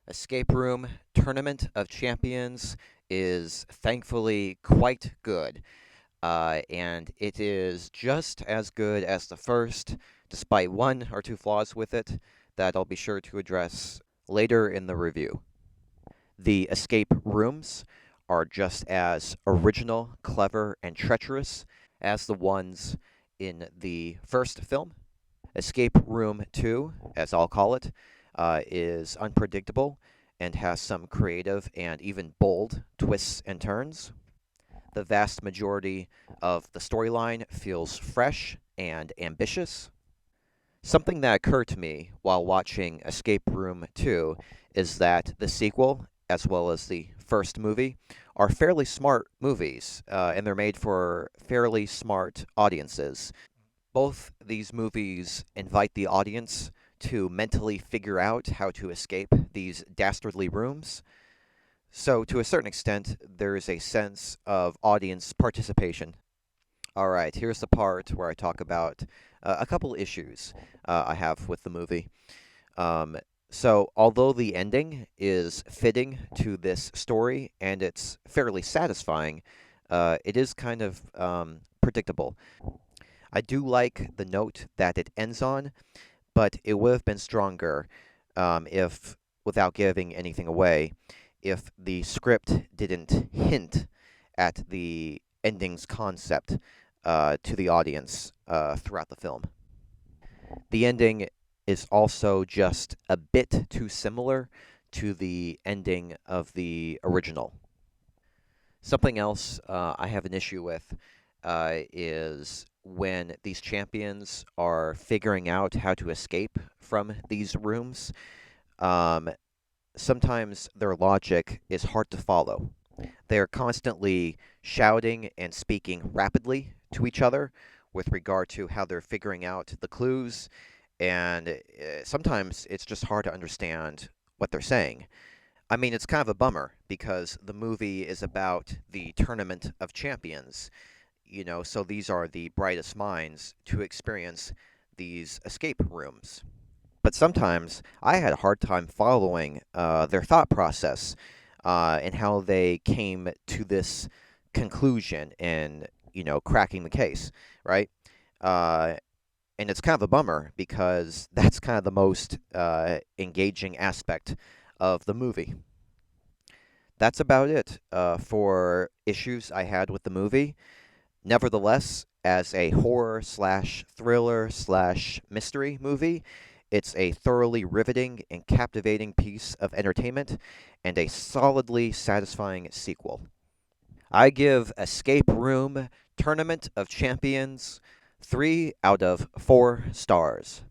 Escape Room Tournament of Champions is thankfully quite good, and it is just as good as the first, despite one or two flaws with it that I'll be sure to address later in the review. The escape rooms are just as original, clever, and treacherous as the ones in the first film. Escape Room 2, as I'll call it, is unpredictable and has some creative and even bold twists and turns. The vast majority of the storyline feels fresh and ambitious. Something that occurred to me while watching Escape Room 2 is that the sequel, as well as the first movie, are fairly smart movies, and they're made for fairly smart audiences. Both these movies invite the audience to mentally figure out how to escape these dastardly rooms. So, to a certain extent, there is a sense of audience participation. All right, here's the part where I talk about a couple issues I have with the movie. Um, although the ending is fitting to this story and it's fairly satisfying, it is kind of predictable. I do like the note that it ends on, but it would have been stronger if, without giving anything away, if the script didn't hint at the ending's concept to the audience throughout the film. The ending is also just a bit too similar to the ending of the original. Something else I have an issue with is when these champions are figuring out how to escape from these rooms. Um, Sometimes their logic is hard to follow. They're constantly shouting and speaking rapidly to each other with regard to how they're figuring out the clues, and sometimes it's just hard to understand what they're saying. I mean, it's kind of a bummer because the movie is about the Tournament of Champions, so these are the brightest minds to experience these escape rooms. But sometimes I had a hard time following their thought process and how they came to this conclusion and, cracking the case, right? Uh, and it's kind of a bummer because that's kind of the most engaging aspect of the movie. That's about it for issues I had with the movie. Nevertheless, as a horror slash thriller slash mystery movie, it's a thoroughly riveting and captivating piece of entertainment and a solidly satisfying sequel. I give Escape Room Tournament of Champions 3 out of 4 stars.